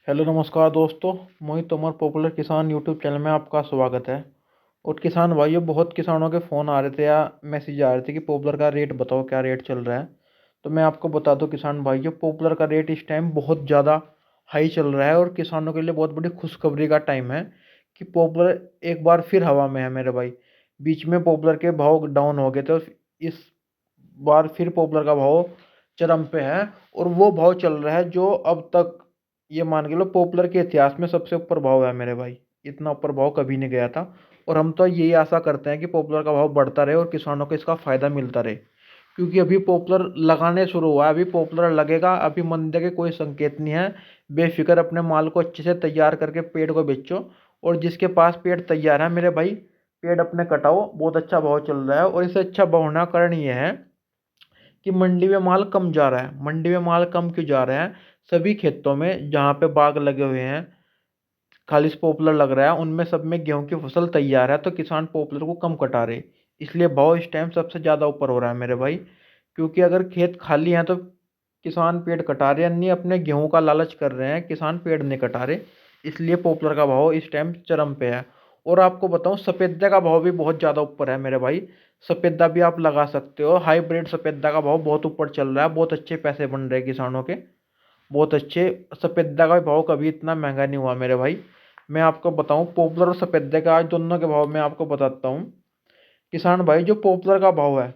Hello नमस्कार दोस्तों। मोहित Tomar popular किसान यूट्यूब चैनल में आपका स्वागत है। और किसान भाइयों, बहुत किसानों के फ़ोन आ रहे थे या मैसेज आ रहे थे कि पॉपुलर का रेट बताओ, क्या रेट चल रहा है। तो मैं आपको बता दूं किसान भाइयों, पॉपुलर का रेट इस टाइम बहुत ज़्यादा हाई चल रहा है और किसानों के लिए बहुत बड़ी खुशखबरी का टाइम है कि पॉपुलर एक बार फिर हवा में है मेरे भाई। बीच में पॉपुलर के भाव डाउन हो गए थे, इस बार फिर पॉपुलर का भाव चरम पे है। और वो भाव चल रहा है जो अब तक, ये मान के लो, पॉपुलर के इतिहास में सबसे ऊपर भाव है मेरे भाई। इतना ऊपर भाव कभी नहीं गया था। और हम तो यही आशा करते हैं कि पॉपुलर का भाव बढ़ता रहे और किसानों को इसका फ़ायदा मिलता रहे, क्योंकि अभी पॉपुलर लगाने शुरू हुआ है, अभी पॉपुलर लगेगा, अभी मंदे के कोई संकेत नहीं है। बेफिक्र अपने माल को अच्छे से तैयार करके पेड़ को बेचो। और जिसके पास पेड़ तैयार है मेरे भाई, पेड़ अपने कटाओ। बहुत अच्छा भाव चल रहा है और इससे अच्छा भाव होने का कारण ये है कि मंडी में माल कम जा रहा है। मंडी में माल कम क्यों जा रहा है? सभी खेतों में जहाँ पे बाग लगे हुए हैं, खालिश पॉपुलर लग रहा है, उनमें सब में गेहूं की फसल तैयार है, तो किसान पॉपुलर को कम कटा रहे। इसलिए भाव इस टाइम सबसे ज़्यादा ऊपर हो रहा है मेरे भाई। क्योंकि अगर खेत खाली हैं तो किसान पेड़ कटा रहे हैं, नहीं अपने गेहूं का लालच कर रहे हैं, किसान पेड़ नहीं कटा रहे। इसलिए पॉपुलर का भाव इस टाइम चरम पे है। और आपको बताऊं, सफेदा का भाव भी बहुत ज़्यादा ऊपर है मेरे भाई। सफेदा भी आप लगा सकते हो। हाईब्रिड सफेदा का भाव बहुत ऊपर चल रहा है, बहुत अच्छे पैसे बन रहे हैं किसानों के, बहुत अच्छे। सफेदा का भाव कभी इतना महंगा नहीं हुआ मेरे भाई। मैं आपको बताऊं, पॉपुलर और सफेदे का आज दोनों के भाव मैं आपको बताता हूं किसान भाई। जो पॉपुलर का भाव है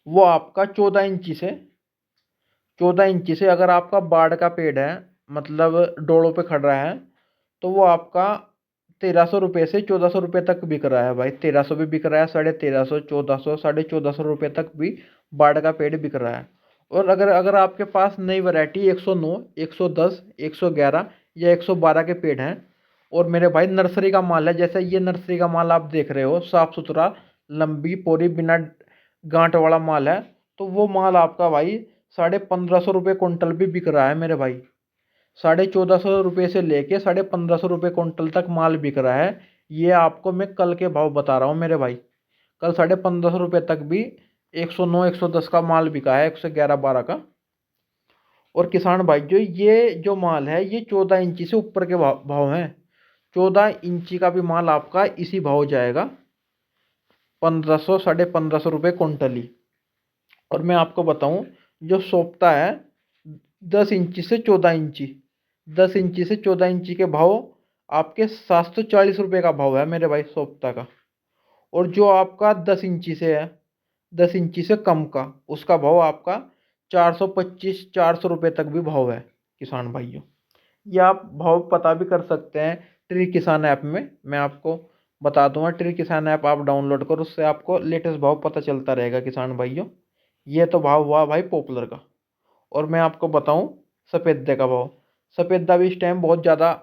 वो आपका 14 इंची से अगर आपका बाढ़ का पेड़ है, मतलब डोलों पे खड़ रहा है, तो वो आपका 1300 रुपये से 1400 रुपये तक बिक रहा है भाई। 1300 भी बिक रहा है, 1350, 1400, 1450 रुपये तक भी बाढ़ का पेड़ बिक रहा है। और अगर अगर आपके पास नई वैरायटी 109, 110, 111 या 112 के पेड़ हैं, और मेरे भाई नर्सरी का माल है, जैसे ये नर्सरी का माल आप देख रहे हो, साफ सुथरा, लंबी पोरी, बिना गांठ वाला माल है, तो वो माल आपका भाई 1550 रुपये कुंटल भी बिक रहा है मेरे भाई। 1450 रुपये से लेके 1550 रुपये कुंटल तक माल बिक रहा है। ये आपको मैं कल के भाव बता रहा हूँ मेरे भाई। कल 1550 रुपये तक भी 109, 110 का माल बिका है, 111, 12 का। और किसान भाई जो ये जो माल है, ये 14 इंची से ऊपर के भाव हैं। 14 इंची का भी माल आपका इसी भाव जाएगा, 1500, 1550 रुपये कुंटल ही। और मैं आपको बताऊं, जो सोपता है 10 इंची से 14 इंची, 10 इंची से 14 इंची के भाव आपके 740 रुपये का भाव है मेरे भाई, सोपता का। और जो आपका 10 इंची से है, 10 इंची से कम का, उसका भाव आपका 425, 400 रुपये तक भी भाव है किसान भाइयों। ये आप भाव पता भी कर सकते हैं ट्री किसान ऐप में। मैं आपको बता दूंगा, ट्री किसान ऐप आप डाउनलोड करो, उससे आपको लेटेस्ट भाव पता चलता रहेगा किसान भाइयों। ये तो भाव हुआ भाई पॉपुलर का। और मैं आपको बताऊं सफ़ेदे का भाव। सफ़ेदा भी इस टाइम बहुत ज़्यादा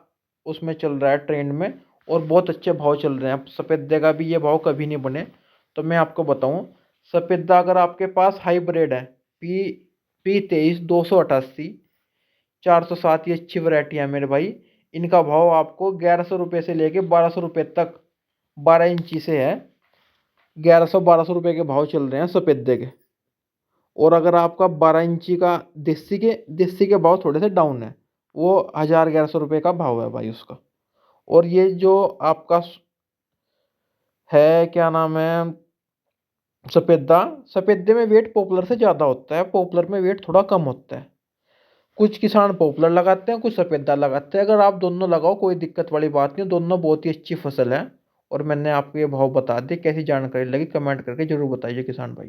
उसमें चल रहा है, ट्रेंड में, और बहुत अच्छे भाव चल रहे हैं। सफ़ेदे का भी ये भाव कभी नहीं बने। तो मैं आपको बताऊं, सफ़ेदा अगर आपके पास हाईब्रिड है, P23, 288, 407, ये अच्छी वैरायटी है मेरे भाई। इनका भाव आपको 1100 रुपये से लेके 1200 रुपये तक, 12 इंची से है, 1100, 1200 रुपये के भाव चल रहे हैं सफ़ेदे के। और अगर आपका 12 इंची का देसी के भाव थोड़े से डाउन है, वो 1000, 1100 रुपये का भाव है भाई उसका। और ये जो आपका है, क्या नाम है, सफ़ेदा, सफ़ेदे में वेट पॉपुलर से ज़्यादा होता है, पॉपुलर में वेट थोड़ा कम होता है। कुछ किसान पॉपुलर लगाते हैं, कुछ सफ़ेदा लगाते हैं। अगर आप दोनों लगाओ कोई दिक्कत वाली बात नहीं, दोनों बहुत ही अच्छी फसल है। और मैंने आपको ये भाव बता दिए। कैसी जानकारी लगी कमेंट करके जरूर बताइए किसान भाई।